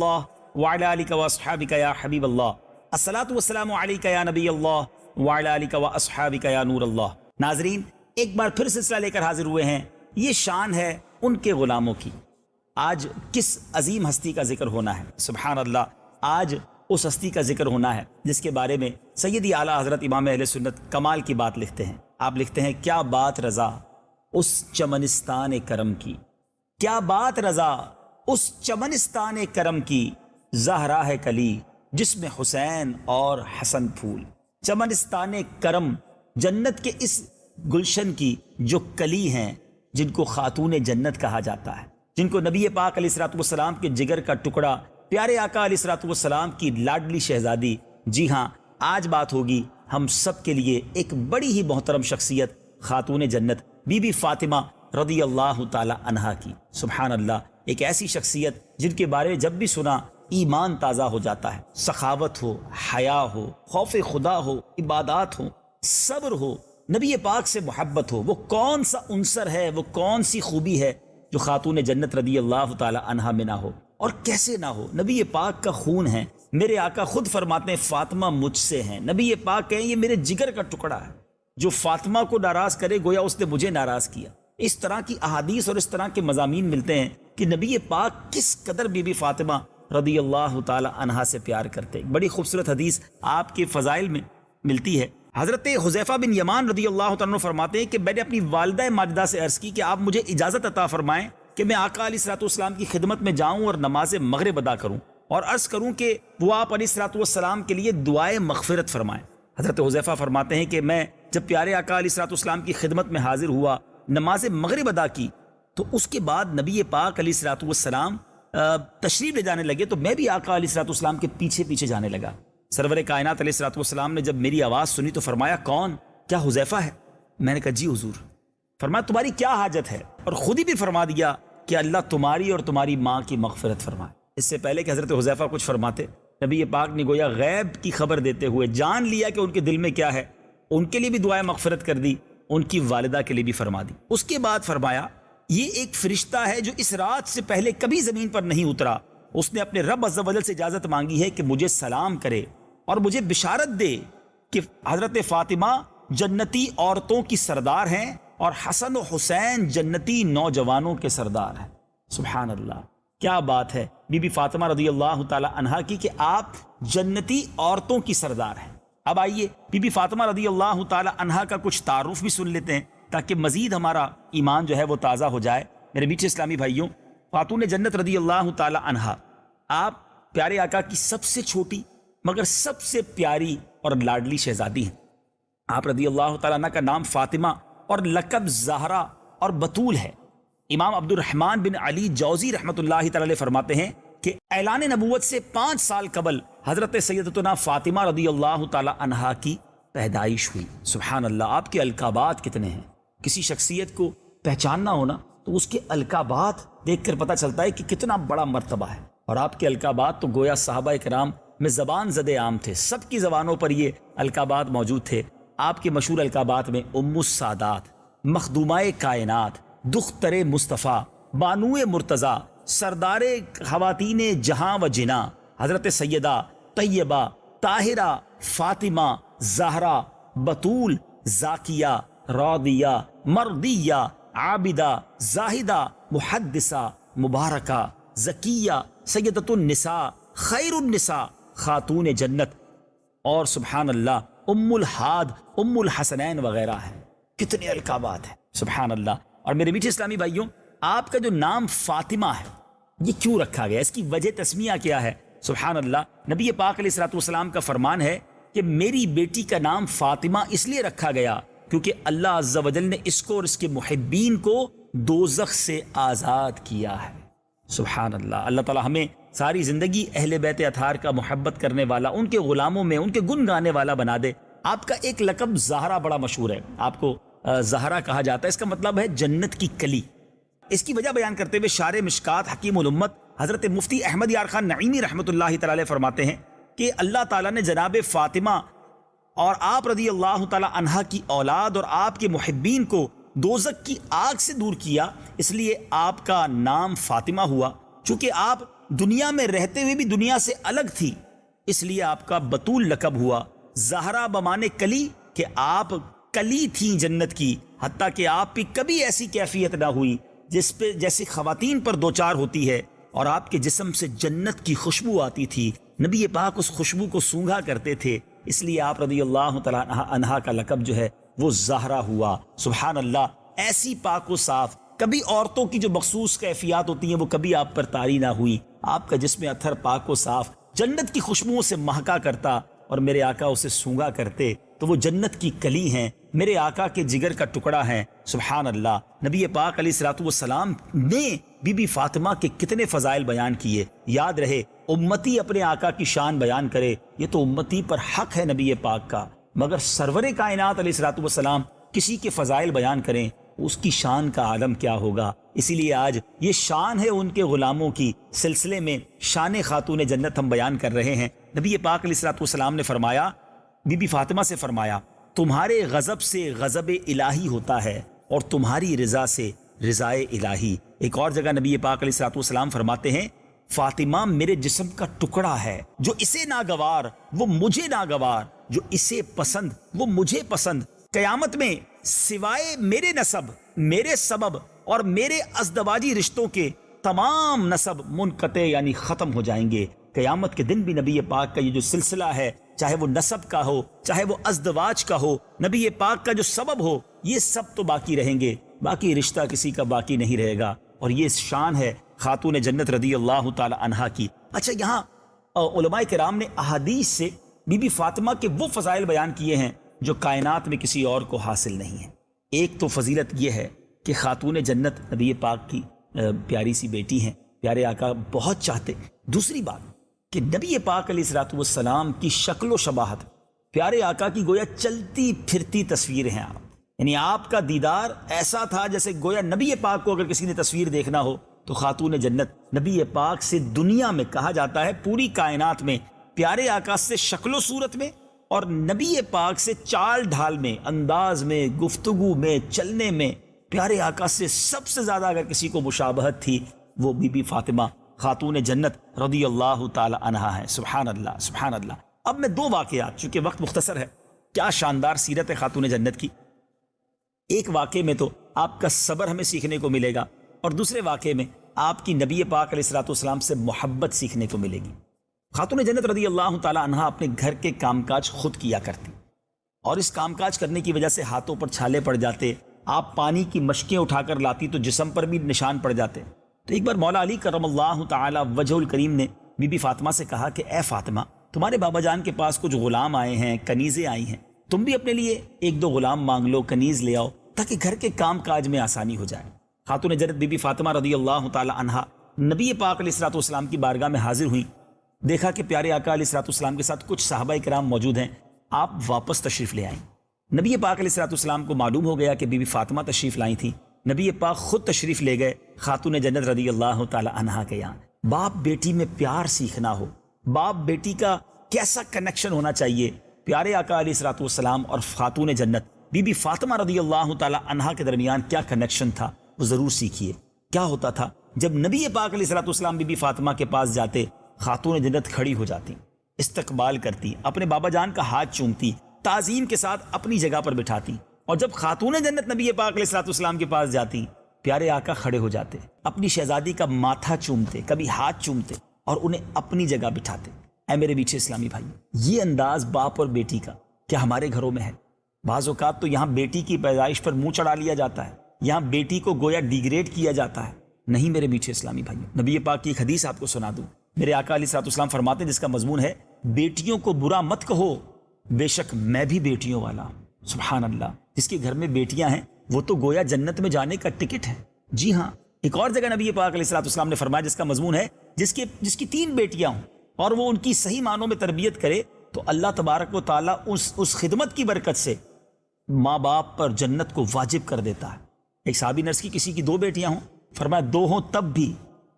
اللہ وعلی آلک و اصحابک یا حبیب اللہ، الصلاۃ والسلام علیک یا نبی اللہ وعلی آلک و اصحابک یا نور اللہ۔ ناظرین، ایک بار پھر سلسلہ لے کر حاضر ہوئے ہیں، یہ شان ہے ان کے غلاموں کی۔ آج کس عظیم ہستی کا ذکر ہونا ہے، سبحان اللہ، آج اس ہستی کا ذکر ہونا ہے جس کے بارے میں سیدی اعلیٰ حضرت امام اہل سنت کمال کی بات لکھتے ہیں۔ آپ لکھتے ہیں، کیا بات رضا اس چمنستان کرم کی، کیا بات رضا اس چمنستان کرم کی، زہرا ہے کلی جس میں حسین اور حسن پھول۔ چمنستان کرم، جنت کے اس گلشن کی جو کلی ہیں، جن کو خاتون جنت کہا جاتا ہے، جن کو نبی پاک علیہ الصلوۃ والسلام کے جگر کا ٹکڑا، پیارے آقا علیہ الصلوۃ والسلام کی لاڈلی شہزادی۔ جی ہاں، آج بات ہوگی ہم سب کے لیے ایک بڑی ہی محترم شخصیت، خاتون جنت بی بی فاطمہ رضی اللہ تعالی عنہا کی۔ سبحان اللہ، ایک ایسی شخصیت جن کے بارے میں جب بھی سنا ایمان تازہ ہو جاتا ہے۔ سخاوت ہو، حیا ہو، خوف خدا ہو، عبادات ہو، صبر ہو، نبی پاک سے محبت ہو، وہ کون سا عنصر ہے، وہ کون سی خوبی ہے جو خاتون جنت رضی اللہ تعالی عنہا میں نہ ہو؟ اور کیسے نہ ہو؟ نبی پاک کا خون ہے، میرے آقا خود فرماتے ہیں فاطمہ مجھ سے ہیں۔ نبی پاک کہیں یہ میرے جگر کا ٹکڑا ہے، جو فاطمہ کو ناراض کرے گویا اس نے مجھے ناراض کیا۔ اس طرح کی احادیث اور اس طرح کے مضامین ملتے ہیں کہ نبی پاک کس قدر بی بی فاطمہ رضی اللہ تعالی عنہا سے پیار کرتے۔ بڑی خوبصورت حدیث آپ کے فضائل میں ملتی ہے۔ حضرت حذیفہ بن یمان رضی اللہ تعالیٰ عنہ فرماتے ہیں کہ میں نے اپنی والدہ ماجدہ سے عرض کی کہ آپ مجھے اجازت عطا فرمائیں کہ میں آقا علیہ الصلوۃ والسلام کی خدمت میں جاؤں اور نماز مغرب ادا کروں، اور عرض کروں کہ وہ آپ علیہ الصلوۃ والسلام کے لیے دعائے مغفرت فرمائیں۔ حضرت حذیفہ فرماتے ہیں کہ میں جب پیارے آقا علیہ الصلوۃ والسلام کی خدمت میں حاضر ہوا، نماز مغرب ادا کی، تو اس کے بعد نبی پاک علیہ الصلوۃ والسلام تشریف لے جانے لگے، تو میں بھی آقا علیہ الصلوۃ والسلام کے پیچھے پیچھے جانے لگا۔ سرور کائنات علیہ الصلوۃ والسلام نے جب میری آواز سنی تو فرمایا، کون؟ کیا حذیفہ ہے؟ میں نے کہا جی حضور۔ فرمایا تمہاری کیا حاجت ہے؟ اور خود ہی بھی فرما دیا کہ اللہ تمہاری اور تمہاری ماں کی مغفرت فرمائے۔ اس سے پہلے کہ حضرت حذیفہ کچھ فرماتے، نبی پاک نے گویا غیب کی خبر دیتے ہوئے جان لیا کہ ان کے دل میں کیا ہے، ان کے لیے بھی دعائیں مغفرت کر دی، ان کی والدہ کے لیے بھی فرما دی۔ اس کے بعد فرمایا، یہ ایک فرشتہ ہے جو اس رات سے پہلے کبھی زمین پر نہیں اترا، اس نے اپنے رب عز و جل سے اجازت مانگی ہے کہ مجھے سلام کرے اور مجھے بشارت دے کہ حضرت فاطمہ جنتی عورتوں کی سردار ہیں اور حسن و حسین جنتی نوجوانوں کے سردار ہیں۔ سبحان اللہ، کیا بات ہے بی بی فاطمہ رضی اللہ تعالی عنہا کی کہ آپ جنتی عورتوں کی سردار ہیں۔ اب آئیے بی بی فاطمہ رضی اللہ تعالی عنہا کا کچھ تعارف بھی سن لیتے ہیں تاکہ مزید ہمارا ایمان جو ہے وہ تازہ ہو جائے۔ میرے میٹھے اسلامی بھائیوں، خاتون جنت رضی اللہ تعالی عنہا، آپ پیارے آقا کی سب سے چھوٹی مگر سب سے پیاری اور لاڈلی شہزادی ہیں۔ آپ رضی اللہ تعالیٰ عنہ کا نام فاطمہ اور لقب زہرا اور بطول ہے۔ امام عبد الرحمن بن علی جوزی رحمۃ اللہ تعالی علیہ فرماتے ہیں کہ اعلان نبوت سے 5 سال قبل حضرت سیدتنا فاطمہ رضی اللہ تعالی عنہا کی پیدائش ہوئی۔ سبحان اللہ، آپ کے القابات کتنے ہیں! کسی شخصیت کو پہچاننا ہونا تو اس کے القابات دیکھ کر پتہ چلتا ہے کہ کتنا بڑا مرتبہ ہے۔ اور آپ کے القابات تو گویا صحابہ کرام میں زبان زد عام تھے، سب کی زبانوں پر یہ القابات موجود تھے۔ آپ کے مشہور القابات میں ام السادات، مخدومہ کائنات، دختر مصطفیٰ، بانو مرتضیٰ، سردار خواتین جہاں و جنا، حضرت سیدہ طیبہ طاہرہ فاطمہ زہرا بطول ذاکیہ راضیہ مرضیہ عابدہ زاہدہ محدثہ مبارکہ زکیہ سیدۃ النساء خیر النساء خاتون جنت، اور سبحان اللہ ام الحاد ام الحسنین وغیرہ ہیں۔ کتنے القابات ہیں، سبحان اللہ۔ اور میرے میٹھے اسلامی بھائیوں، آپ کا جو نام فاطمہ ہے یہ کیوں رکھا گیا، اس کی وجہ تسمیہ کیا ہے؟ سبحان اللہ، نبی پاک علیہ الصلوۃ والسلام کا فرمان ہے کہ میری بیٹی کا نام فاطمہ اس لیے رکھا گیا کیونکہ اللہ عز و جل نے اس کو اور اس کے محبین کو دوزخ سے آزاد کیا ہے۔ سبحان اللہ، اللہ تعالی ہمیں ساری زندگی اہل بیت اطہار کا محبت کرنے والا، ان کے غلاموں میں ان کے گن گانے والا بنا دے۔ آپ کا ایک لقب زہرا بڑا مشہور ہے، آپ کو زہرا کہا جاتا ہے، اس کا مطلب ہے جنت کی کلی۔ اس کی وجہ بیان کرتے ہوئے شارح مشکات حکیم الامت حضرت مفتی احمد یار خان نعیمی رحمۃ اللہ تعالی علیہ فرماتے ہیں کہ اللہ تعالیٰ نے جناب فاطمہ اور آپ رضی اللہ تعالی عنہا کی اولاد اور آپ کے محبین کو دوزخ کی آگ سے دور کیا، اس لیے آپ کا نام فاطمہ ہوا۔ چونکہ آپ دنیا میں رہتے ہوئے بھی دنیا سے الگ تھی، اس لیے آپ کا بطول لقب ہوا۔ زہرا بمانے کلی، کہ آپ کلی تھیں جنت کی، حتیٰ کہ آپ کی کبھی ایسی کیفیت نہ ہوئی جس پہ جیسی خواتین پر دوچار ہوتی ہے، اور آپ کے جسم سے جنت کی خوشبو آتی تھی، نبی پاک اس خوشبو کو سونگھا کرتے تھے، اس لیے آپ رضی اللہ تعالیٰ عنہا کا لقب جو ہے وہ زہرا ہوا۔ سبحان اللہ، ایسی پاک و صاف، کبھی عورتوں کی جو مخصوص کیفیات ہوتی ہیں وہ کبھی آپ پر طاری نہ ہوئی۔ آپ کا جسم اطہر پاک و صاف جنت کی خوشبوؤں سے مہکا کرتا، اور میرے آقا اسے سونگا کرتے، تو وہ جنت کی کلی ہیں، میرے آقا کے جگر کا ٹکڑا ہیں۔ سبحان اللہ، نبی پاک علیہ الصلوۃ والسلام نے بی بی فاطمہ کے کتنے فضائل بیان کیے۔ یاد رہے، امتی اپنے آقا کی شان بیان کرے، یہ تو امتی پر حق ہے نبی پاک کا، مگر سرور کائنات علیہ الصلوۃ والسلام کسی کے فضائل بیان کریں، اس کی شان کا عالم کیا ہوگا۔ اسی لیے آج یہ شان ہے ان کے غلاموں کی، سلسلے میں شان خاتون جنت ہم بیان کر رہے ہیں۔ نبی پاک علیہ الصلوۃ والسلام نے فرمایا، بی بی فاطمہ سے فرمایا، تمہارے غضب سے غضب الہی ہوتا ہے، اور تمہاری رضا سے رضا الہی۔ ایک اور جگہ نبی پاک علیہ الصلوۃ والسلام فرماتے ہیں، فاطمہ میرے جسم کا ٹکڑا ہے، جو اسے ناگوار وہ مجھے ناگوار، جو اسے پسند وہ مجھے پسند۔ قیامت میں سوائے میرے نسب، میرے سبب اور میرے ازدواجی رشتوں کے تمام نسب منقطع یعنی ختم ہو جائیں گے۔ قیامت کے دن بھی نبی پاک کا یہ جو سلسلہ ہے، چاہے وہ نسب کا ہو، چاہے وہ ازدواج کا ہو، نبی پاک کا جو سبب ہو، یہ سب تو باقی رہیں گے، باقی رشتہ کسی کا باقی نہیں رہے گا۔ اور یہ شان ہے خاتون جنت رضی اللہ تعالی عنہا کی۔ اچھا، یہاں علماء کرام نے احادیث سے بی بی فاطمہ کے وہ فضائل بیان کیے ہیں جو کائنات میں کسی اور کو حاصل نہیں ہیں۔ ایک تو فضیلت یہ ہے کہ خاتون جنت نبی پاک کی پیاری سی بیٹی ہیں، پیارے آقا بہت چاہتے۔ دوسری بات کہ نبی پاک علیہ الصلوۃ والسلام کی شکل و شباہت، پیارے آقا کی گویا چلتی پھرتی تصویر ہیں آپ، یعنی آپ کا دیدار ایسا تھا جیسے گویا نبی پاک کو اگر کسی نے تصویر دیکھنا ہو تو خاتون جنت نبی پاک سے دنیا میں، کہا جاتا ہے پوری کائنات میں، پیارے آقا سے شکل و صورت میں اور نبی پاک سے چال ڈھال میں، انداز میں، گفتگو میں، چلنے میں، پیارے آقا سے سب سے زیادہ اگر کسی کو مشابہت تھی وہ بی بی فاطمہ خاتون جنت رضی اللہ تعالی عنہا ہے۔ سبحان اللہ، سبحان اللہ۔ اب میں دو واقعات، چونکہ وقت مختصر ہے، کیا شاندار سیرت ہے خاتون جنت کی۔ ایک واقعے میں تو آپ کا صبر ہمیں سیکھنے کو ملے گا، اور دوسرے واقعے میں آپ کی نبی پاک علیہ الصلوۃ والسلام سے محبت سیکھنے کو ملے گی۔ خاتون جنت رضی اللہ تعالی عنہا اپنے گھر کے کام کاج خود کیا کرتی، اور اس کام کاج کرنے کی وجہ سے ہاتھوں پر چھالے پڑ جاتے، آپ پانی کی مشکیں اٹھا کر لاتی تو جسم پر بھی نشان پڑ جاتے۔ تو ایک بار مولا علی کرم اللہ تعالی وجہ الکریم نے بی بی فاطمہ سے کہا کہ اے فاطمہ، تمہارے بابا جان کے پاس کچھ غلام آئے ہیں، کنیزیں آئی ہیں، تم بھی اپنے لیے ایک دو غلام مانگ لو، کنیز لے آؤ، تاکہ گھر کے کام کاج میں آسانی ہو جائے۔ خاتون جنت بی بی فاطمہ رضی اللہ تعالی عنہا نبی پاک علیہ الصلوۃ والسلام کی بارگاہ میں حاضر ہوئیں، دیکھا کہ پیارے آقا علیہ الصلوۃ والسلام کے ساتھ کچھ صحابہ کرام موجود ہیں، آپ واپس تشریف لے آئیں۔ نبی پاک علیہ الصلوۃ والسلام کو معلوم ہو گیا کہ بی بی فاطمہ تشریف لائی تھیں، نبی پاک خود تشریف لے گئے خاتون جنت رضی اللہ تعالی عنہا کے یہاں۔ باپ بیٹی میں پیار سیکھنا ہو، باپ بیٹی کا کیسا کنیکشن ہونا چاہیے، پیارے آقا علیہ الصلوۃ والسلام اور خاتون جنت بی بی فاطمہ رضی اللہ تعالی عنہا کے درمیان کیا کنیکشن تھا، وہ ضرور سیکھیے۔ کیا ہوتا تھا جب نبی پاک علیہ الصلوۃ والسلام بی بی فاطمہ کے پاس جاتے، خاتون جنت کھڑی ہو جاتی، استقبال کرتی، اپنے بابا جان کا ہاتھ چومتی، تعظیم کے ساتھ اپنی جگہ پر بٹھاتی، اور جب خاتون جنت نبی پاک علیہ الصلوۃ والسلام کے پاس جاتی، پیارے آقا کھڑے ہو جاتے، اپنی شہزادی کا ماتھا چومتے، کبھی ہاتھ چومتے اور انہیں اپنی جگہ بٹھاتے۔ اے میرے میٹھے اسلامی بھائی، یہ انداز باپ اور بیٹی کا کیا ہمارے گھروں میں ہے؟ بعض اوقات تو یہاں بیٹی کی پیدائش پر منہ چڑھا لیا جاتا ہے، یہاں بیٹی کو گویا ڈیگریڈ کیا جاتا ہے۔ نہیں میرے میٹھے اسلامی بھائی، نبی پاک کی ایک حدیث آپ کو سنا دوں، میرے آقا علیہ الصلوۃ والسلام فرماتے ہیں، جس کا مضمون ہے بیٹیوں کو برا مت کہو، بے شک میں بھی بیٹیوں والا ہوں۔ سبحان اللہ، جس کے گھر میں بیٹیاں ہیں وہ تو گویا جنت میں جانے کا ٹکٹ ہے۔ جی ہاں، ایک اور جگہ نبی پاک علیہ الصلوۃ والسلام نے فرمایا، جس کا مضمون ہے جس کی 3 بیٹیاں ہوں اور وہ ان کی صحیح معنوں میں تربیت کرے تو اللہ تبارک و تعالیٰ اس خدمت کی برکت سے ماں باپ پر جنت کو واجب کر دیتا ہے۔ ایک صحابی نے عرض کی کسی کی 2 بیٹیاں ہوں، فرمایا 2 ہوں تب بھی۔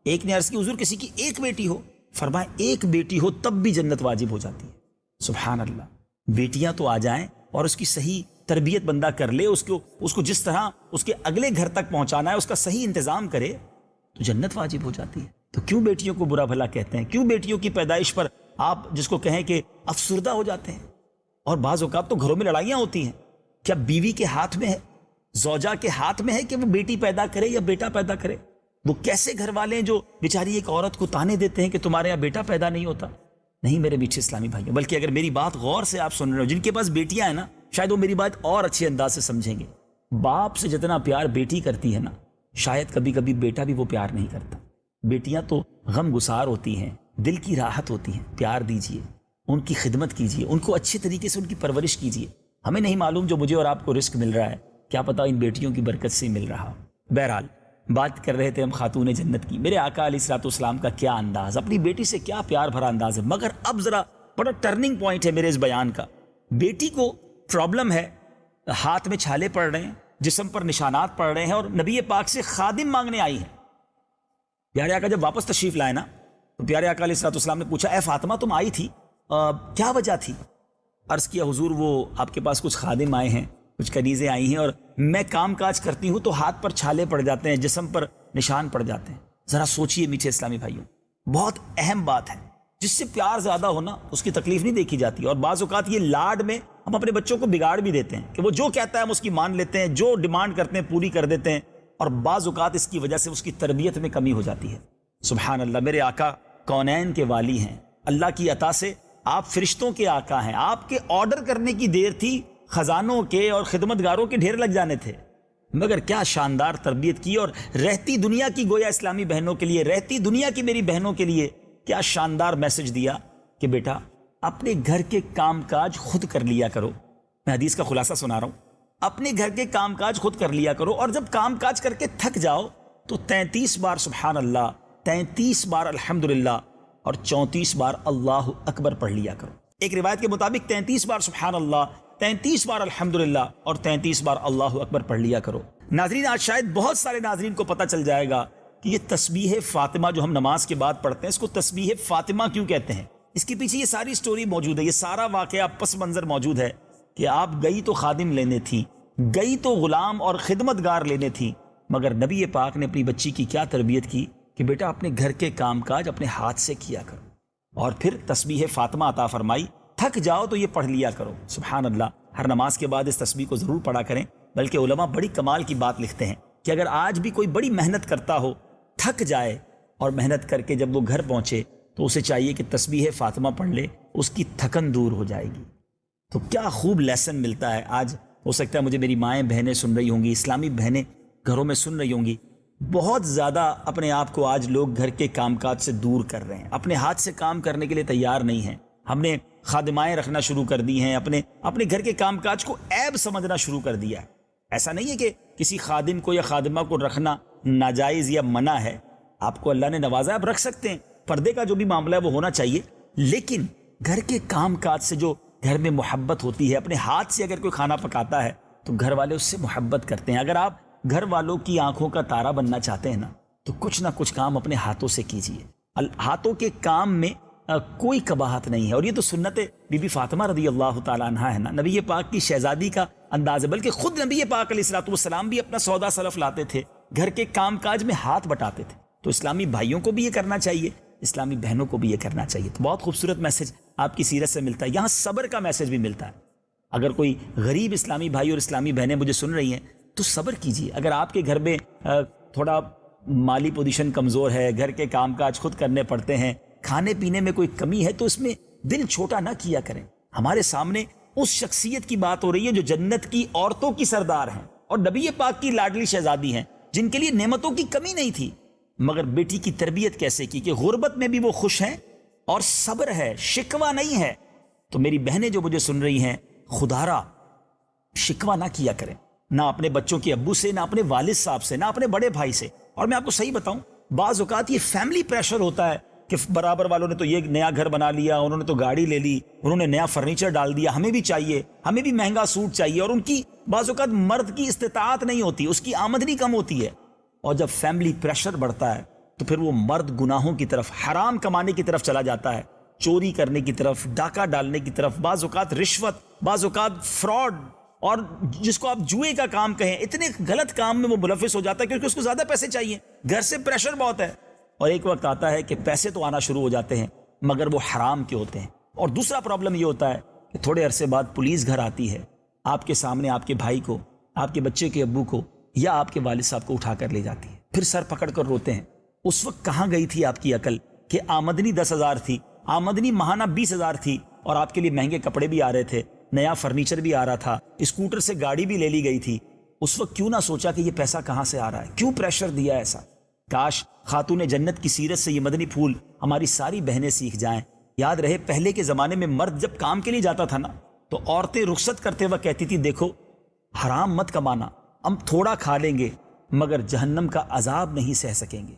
ایک نے عرض کی حضور کسی کی 1 بیٹی ہو، فرمایا 1 بیٹی ہو تب بھی جنت واجب ہو جاتی ہے۔ سبحان اللہ، بیٹیاں تو آ جائیں اور اس کی صحیح تربیت بندہ کر لے، اس کو جس طرح اس کے اگلے گھر تک پہنچانا ہے اس کا صحیح انتظام کرے تو جنت واجب ہو جاتی ہے۔ تو کیوں بیٹیوں کو برا بھلا کہتے ہیں؟ کیوں بیٹیوں کی پیدائش پر آپ جس کو کہیں کہ افسردہ ہو جاتے ہیں؟ اور بعض اوقات تو گھروں میں لڑائیاں ہوتی ہیں. کیا بیوی کے ہاتھ میں ہے، زوجہ کے ہاتھ میں ہے کہ وہ بیٹی پیدا کرے یا بیٹا پیدا کرے؟ وہ کیسے گھر والے ہیں جو بیچاری ایک عورت کو تانے دیتے ہیں کہ تمہارے یہاں بیٹا پیدا نہیں ہوتا؟ نہیں میرے میٹھے اسلامی بھائیوں، بلکہ اگر میری بات غور سے آپ سن رہے ہو، جن کے پاس بیٹیاں ہیں نا، شاید وہ میری بات اور اچھے انداز سے سمجھیں گے. باپ سے جتنا پیار بیٹی کرتی ہے نا، شاید کبھی کبھی بیٹا بھی وہ پیار نہیں کرتا. بیٹیاں تو غم گسار ہوتی ہیں، دل کی راحت ہوتی ہیں. پیار دیجیے، ان کی خدمت کیجیے، ان کو اچھے طریقے سے ان کی پرورش کیجیے. ہمیں نہیں معلوم جو مجھے اور آپ کو رزق مل رہا ہے، کیا پتہ ان بیٹیوں کی برکت سے مل رہا. بہرحال بات کر رہے تھے ہم خاتون جنت کی. میرے آقا علیہ الصلوۃ والسلام کا کیا انداز، اپنی بیٹی سے کیا پیار بھرا انداز ہے. مگر اب ذرا بڑا ٹرننگ پوائنٹ ہے میرے اس بیان کا. بیٹی کو پرابلم ہے، ہاتھ میں چھالے پڑ رہے ہیں، جسم پر نشانات پڑ رہے ہیں، اور نبی پاک سے خادم مانگنے آئی ہیں. پیارے آقا جب واپس تشریف لائے نا، تو پیارے آقا علیہ الصلوۃ والسلام نے پوچھا، اے فاطمہ تم آئی تھی، کیا وجہ تھی؟ عرض کیا حضور وہ آپ کے پاس کچھ خادم آئے ہیں، کچھ کنیزیں آئی ہیں، اور میں کام کاج کرتی ہوں تو ہاتھ پر چھالے پڑ جاتے ہیں، جسم پر نشان پڑ جاتے ہیں. ذرا سوچئے میٹھے اسلامی بھائیوں، بہت اہم بات ہے. جس سے پیار زیادہ ہونا اس کی تکلیف نہیں دیکھی جاتی. اور بعض اوقات یہ لاڈ میں ہم اپنے بچوں کو بگاڑ بھی دیتے ہیں کہ وہ جو کہتا ہے ہم اس کی مان لیتے ہیں، جو ڈیمانڈ کرتے ہیں پوری کر دیتے ہیں، اور بعض اوقات اس کی وجہ سے اس کی تربیت میں کمی ہو جاتی ہے. سبحان اللہ. میرے آقا کونین کے والی ہیں، اللہ کی عطا سے آپ فرشتوں کے آقا ہیں. آپ کے آرڈر کرنے کی دیر تھی، خزانوں کے اور خدمتگاروں کے ڈھیر لگ جانے تھے. مگر کیا شاندار تربیت کی، اور رہتی دنیا کی گویا اسلامی بہنوں کے لیے، رہتی دنیا کی میری بہنوں کے لیے کیا شاندار میسج دیا کہ بیٹا اپنے گھر کے کام کاج خود کر لیا کرو. میں حدیث کا خلاصہ سنا رہا ہوں. اپنے گھر کے کام کاج خود کر لیا کرو، اور جب کام کاج کر کے تھک جاؤ تو 33 بار سبحان اللہ، 33 بار الحمدللہ، اور 34 بار اللہ اکبر پڑھ لیا کرو. ایک روایت کے مطابق 33 بار سبحان اللہ، 33 بار الحمدللہ، اور 33 بار اللہ اکبر پڑھ لیا کرو. ناظرین، آج شاید بہت سارے ناظرین کو پتہ چل جائے گا کہ یہ تسبیح فاطمہ جو ہم نماز کے بعد پڑھتے ہیں، اس کو تسبیح فاطمہ کیوں کہتے ہیں. اس کے پیچھے یہ ساری سٹوری موجود ہے، یہ سارا واقعہ پس منظر موجود ہے کہ آپ گئی تو خادم لینے تھی، گئی تو غلام اور خدمتگار لینے تھی، مگر نبی پاک نے اپنی بچی کی کیا تربیت کی کہ بیٹا اپنے گھر کے کام کاج اپنے ہاتھ سے کیا کرو، اور پھر تسبیح فاطمہ عطا فرمائی. تھک جاؤ تو یہ پڑھ لیا کرو. سبحان اللہ. ہر نماز کے بعد اس تسبیح کو ضرور پڑھا کریں. بلکہ علماء بڑی کمال کی بات لکھتے ہیں کہ اگر آج بھی کوئی بڑی محنت کرتا ہو، تھک جائے، اور محنت کر کے جب وہ گھر پہنچے تو اسے چاہیے کہ تسبیح فاطمہ پڑھ لے، اس کی تھکن دور ہو جائے گی. تو کیا خوب لیسن ملتا ہے. آج ہو سکتا ہے مجھے میری مائیں بہنیں سن رہی ہوں گی، اسلامی بہنیں گھروں میں سن رہی ہوں گی. بہت زیادہ اپنے آپ کو آج لوگ گھر کے کام کاج سے دور کر رہے ہیں، اپنے ہاتھ سے کام کرنے کے لیے تیار نہیں ہیں. ہم نے خادمائیں رکھنا شروع کر دی ہیں، اپنے گھر کے کام کاج کو عیب سمجھنا شروع کر دیا ہے. ایسا نہیں ہے کہ کسی خادم کو یا خادمہ کو رکھنا ناجائز یا منع ہے. آپ کو اللہ نے نوازا، آپ رکھ سکتے ہیں. پردے کا جو بھی معاملہ ہے وہ ہونا چاہیے، لیکن گھر کے کام کاج سے جو گھر میں محبت ہوتی ہے، اپنے ہاتھ سے اگر کوئی کھانا پکاتا ہے تو گھر والے اس سے محبت کرتے ہیں. اگر آپ گھر والوں کی آنکھوں کا تارا بننا چاہتے ہیں نا، تو کچھ نہ کچھ کام اپنے ہاتھوں سے کیجیے. ہاتھوں کے کام میں کوئی قباحت نہیں ہے. اور یہ تو سنت بی بی فاطمہ رضی اللہ تعالیٰ عنہ ہے نا، نبی پاک کی شہزادی کا انداز ہے. بلکہ خود نبی پاک علیہ الصلوۃ والسلام بھی اپنا سودا سلف لاتے تھے، گھر کے کام کاج میں ہاتھ بٹاتے تھے. تو اسلامی بھائیوں کو بھی یہ کرنا چاہیے، اسلامی بہنوں کو بھی یہ کرنا چاہیے. تو بہت خوبصورت میسج آپ کی سیرت سے ملتا ہے. یہاں صبر کا میسج بھی ملتا ہے. اگر کوئی غریب اسلامی بھائی اور اسلامی بہنیں مجھے سن رہی ہیں تو صبر کیجیے. اگر آپ کے گھر میں تھوڑا مالی پوزیشن کمزور ہے، گھر کے کام کاج خود کرنے پڑتے ہیں، کھانے پینے میں کوئی کمی ہے، تو اس میں دل چھوٹا نہ کیا کریں. ہمارے سامنے اس شخصیت کی بات ہو رہی ہے جو جنت کی عورتوں کی سردار ہیں اور نبی پاک کی لاڈلی شہزادی ہیں، جن کے لیے نعمتوں کی کمی نہیں تھی. مگر بیٹی کی تربیت کیسے کی کہ غربت میں بھی وہ خوش ہیں اور صبر ہے، شکوہ نہیں ہے. تو میری بہنیں جو مجھے سن رہی ہیں، خدارا شکوہ نہ کیا کریں، نہ اپنے بچوں کے ابو سے، نہ اپنے والد صاحب سے، نہ اپنے بڑے بھائی سے. اور میں آپ کو صحیح بتاؤں، بعض اوقات یہ فیملی پریشر ہوتا ہے کہ برابر والوں نے تو یہ نیا گھر بنا لیا، انہوں نے تو گاڑی لے لی، انہوں نے نیا فرنیچر ڈال دیا، ہمیں بھی چاہیے، ہمیں بھی مہنگا سوٹ چاہیے. اور ان کی بعض اوقات مرد کی استطاعت نہیں ہوتی، اس کی آمدنی کم ہوتی ہے. اور جب فیملی پریشر بڑھتا ہے تو پھر وہ مرد گناہوں کی طرف، حرام کمانے کی طرف چلا جاتا ہے، چوری کرنے کی طرف، ڈاکہ ڈالنے کی طرف، بعض اوقات رشوت، بعض اوقات فراڈ، اور جس کو آپ جوئے کا کام کہیں، اتنے غلط کام میں وہ ملوث ہو جاتا ہے کیونکہ اس کو زیادہ پیسے چاہیے، گھر سے پریشر بہت ہے. اور ایک وقت آتا ہے کہ پیسے تو آنا شروع ہو جاتے ہیں مگر وہ حرام کے ہوتے ہیں. اور دوسرا پرابلم یہ ہوتا ہے کہ تھوڑے عرصے بعد پولیس گھر آتی ہے، آپ کے سامنے آپ کے بھائی کو، آپ کے بچے کے ابو کو یا آپ کے والد صاحب کو اٹھا کر لے جاتی ہے، پھر سر پکڑ کر روتے ہیں. اس وقت کہاں گئی تھی آپ کی عقل کہ آمدنی 10,000 تھی، آمدنی ماہانہ 20,000 تھی، اور آپ کے لیے مہنگے کپڑے بھی آ رہے تھے، نیا فرنیچر بھی آ رھا تھا، اسکوٹر سے گاڑی بھی لے لی گئی تھی. اس وقت کیوں نہ سوچا کہ یہ پیسہ کہاں سے آ رہا ہے، کیوں پریشر دیا ایسا؟ کاش خاتون جنت کی سیرت سے یہ مدنی پھول ہماری ساری بہنیں سیکھ جائیں. یاد رہے پہلے کے زمانے میں مرد جب کام کے لیے جاتا تھا نا تو عورتیں رخصت کرتے وقت کہتی تھی دیکھو حرام مت کمانا، ہم تھوڑا کھا لیں گے مگر جہنم کا عذاب نہیں سہ سکیں گے.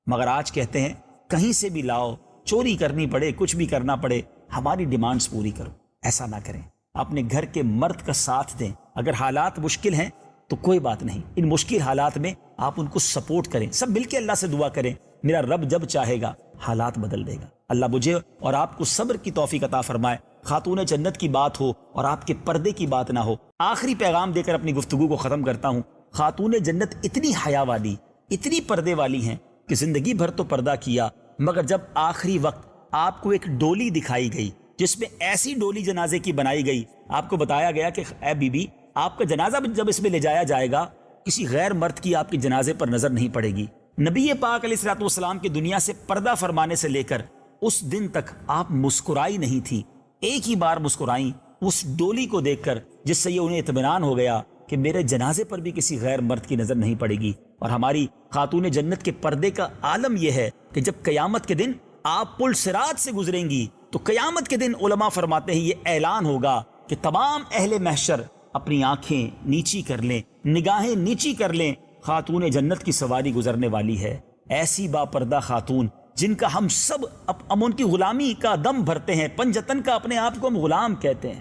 مگر آج کہتے ہیں کہیں سے بھی لاؤ، چوری کرنی پڑے، کچھ بھی کرنا پڑے، ہماری ڈیمانڈز پوری کرو. ایسا نہ کریں، اپنے گھر کے مرد کا ساتھ دیں. اگر حالات مشکل ہیں تو کوئی بات نہیں، ان مشکل حالات میں آپ ان کو سپورٹ کریں، سب مل کے اللہ سے دعا کریں، میرا رب جب چاہے گا حالات بدل دے گا. اللہ مجھے اور آپ کو صبر کی توفیق عطا فرمائے. خاتون جنت کی بات ہو اور آپ کے پردے کی بات نہ ہو. آخری پیغام دے کر اپنی گفتگو کو ختم کرتا ہوں. خاتون جنت اتنی حیا والی، اتنی پردے والی ہیں کہ زندگی بھر تو پردہ کیا، مگر جب آخری وقت آپ کو ایک ڈولی دکھائی گئی جس میں ایسی ڈولی جنازے کی بنائی گئی، آپ کو بتایا گیا کہ اے بی بی آپ کا جنازہ جب اس میں لے جایا جائے گا کسی غیر مرد کی آپ کے جنازے پر نظر نہیں پڑے گی. نبی پاک علیہ الصلوۃ والسلام کی دنیا سے پردہ فرمانے سے لے کر اس دن تک آپ مسکرائی نہیں تھی. ایک ہی بار مسکرائیں اس ڈولی کو دیکھ کر، جس سے یہ انہیں اطمینان ہو گیا کہ میرے جنازے پر بھی کسی غیر مرد کی نظر نہیں پڑے گی. اور ہماری خاتون جنت کے پردے کا عالم یہ ہے کہ جب قیامت کے دن آپ پل صراط سے گزریں گی تو قیامت کے دن علماء فرماتے ہیں یہ اعلان ہوگا کہ تمام اہل محشر اپنی آنکھیں نیچی کر لیں، نگاہیں نیچی کر لیں، خاتون جنت کی سواری گزرنے والی ہے. ایسی با پردہ خاتون جن کا ہم سب اب ان کی غلامی کا دم بھرتے ہیں، پنجتن کا اپنے آپ کو ہم غلام کہتے ہیں.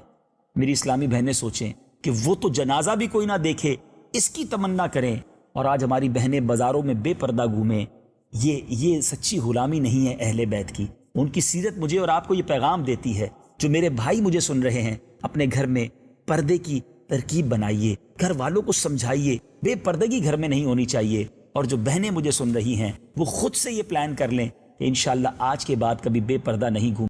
میری اسلامی بہنیں سوچیں کہ وہ تو جنازہ بھی کوئی نہ دیکھے، اس کی تمنا کریں، اور آج ہماری بہنیں بازاروں میں بے پردہ گھومیں. یہ سچی غلامی نہیں ہے اہل بیت کی. ان کی سیرت مجھے اور آپ کو یہ پیغام دیتی ہے. جو میرے بھائی مجھے سن رہے ہیں، اپنے گھر میں پردے کی ترکیب بنائیے، گھر والوں کو سمجھائیے بے پردگی گھر میں نہیں ہونی چاہیے. اور جو بہنیں مجھے سن رہی ہیں وہ خود سے یہ پلان کر لیں کہ انشاءاللہ آج کے بعد کبھی بے پردہ نہیں گھوم